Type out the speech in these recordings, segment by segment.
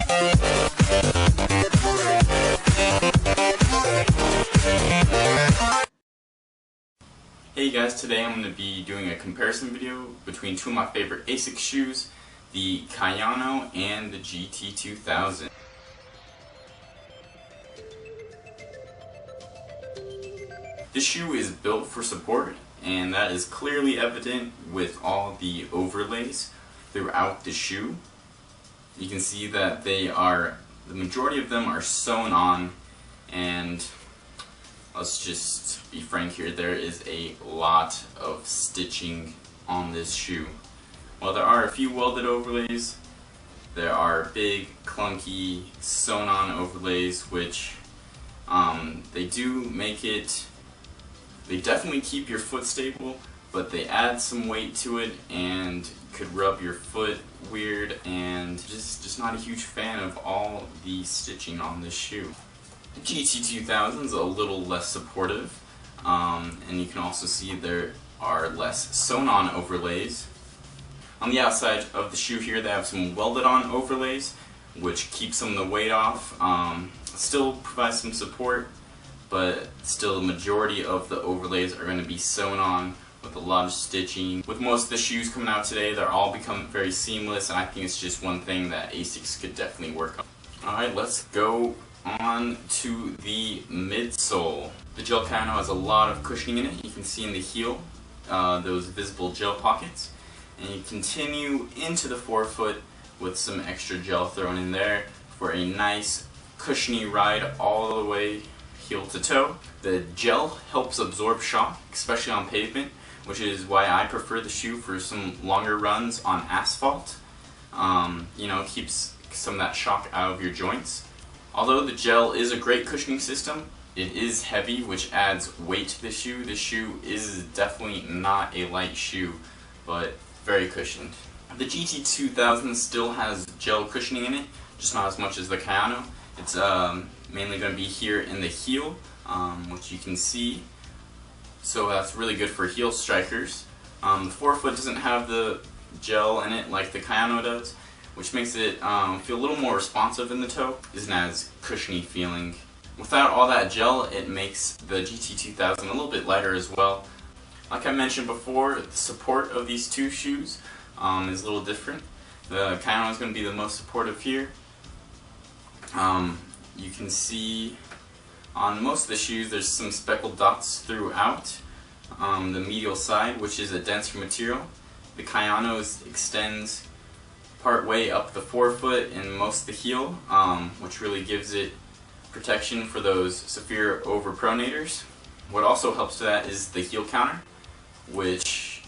Hey guys, today I'm going to be doing a comparison video between two of my favorite Asics shoes, the Kayano and the GT-2000. This shoe is built for support, and that is clearly evident with all the overlays throughout the shoe. You can see that the majority of them are sewn on, and let's just be frank here, there is a lot of stitching on this shoe. While there are a few welded overlays, there are big, clunky, sewn-on overlays which they do make it, they definitely keep your foot stable, but they add some weight to it and could rub your foot weird, and just not a huge fan of all the stitching on this shoe. The GT-2000 is a little less supportive, and you can also see there are less sewn-on overlays. On the outside of the shoe here, they have some welded-on overlays, which keep some of the weight off. Still provides some support, but still the majority of the overlays are going to be sewn on with a lot of stitching. With most of the shoes coming out today, they're all become very seamless, and I think it's just one thing that Asics could definitely work on. Alright, let's go on to the midsole. The Gel-Kayano has a lot of cushioning in it. You can see in the heel those visible gel pockets, and you continue into the forefoot with some extra gel thrown in there for a nice cushiony ride all the way heel to toe. The gel helps absorb shock, especially on pavement, which is why I prefer the shoe for some longer runs on asphalt. You know, keeps some of that shock out of your joints. Although the gel is a great cushioning system, it is heavy, which adds weight to the shoe. The shoe is definitely not a light shoe, but very cushioned. The GT-2000 still has gel cushioning in it, just not as much as the Kayano. It's mainly going to be here in the heel, which you can see. So that's really good for heel strikers. The forefoot doesn't have the gel in it like the Kayano does, which makes it feel a little more responsive in the toe. Isn't as cushiony feeling. Without all that gel, it makes the GT-2000 a little bit lighter as well. Like I mentioned before, the support of these two shoes is a little different. The Kayano is going to be the most supportive here. You can see on most of the shoes there's some speckled dots throughout the medial side, which is a denser material. The Kayano extends part way up the forefoot and most of the heel, which really gives it protection for those severe overpronators. What also helps to that is the heel counter, which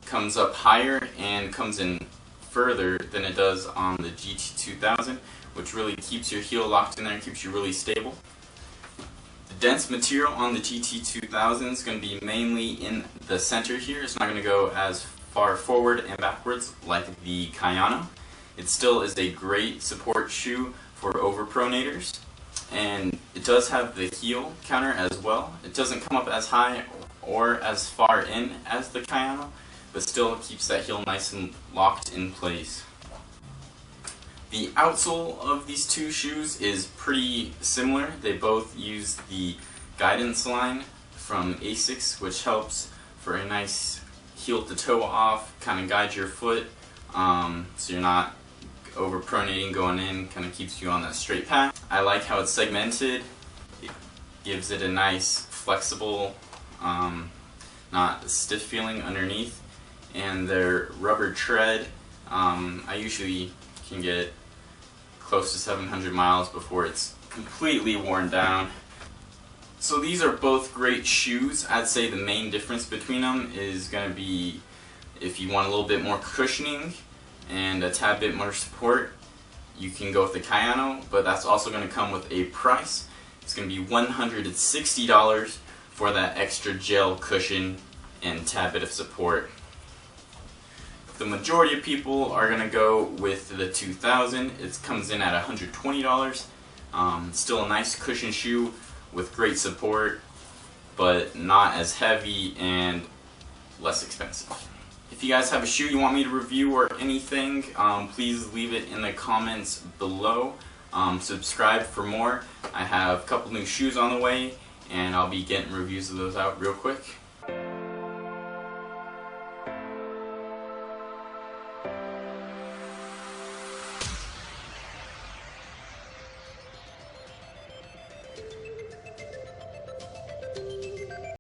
comes up higher and comes in further than it does on the GT-2000, which really keeps your heel locked in there and keeps you really stable. The dense material on the GT-2000 is going to be mainly in the center here. It's not going to go as far forward and backwards like the Kayano. It still is a great support shoe for overpronators, and it does have the heel counter as well. It doesn't come up as high or as far in as the Kayano, but still keeps that heel nice and locked in place. The outsole of these two shoes is pretty similar. They both use the guidance line from Asics, which helps for a nice heel to toe off, kind of guide your foot so you're not overpronating going in, kind of keeps you on that straight path. I like how it's segmented. It gives it a nice flexible, not stiff feeling underneath, and their rubber tread, I usually can get close to 700 miles before it's completely worn down. So these are both great shoes. I'd say the main difference between them is going to be if you want a little bit more cushioning and a tad bit more support, you can go with the Kayano, but that's also going to come with a price. It's going to be $160 for that extra gel cushion and tad bit of support. The majority of people are going to go with the 2000. It comes in at $120. Still a nice cushion shoe with great support, but not as heavy and less expensive. If you guys have a shoe you want me to review or anything, please leave it in the comments below. Subscribe for more. I have a couple new shoes on the way, and I'll be getting reviews of those out real quick.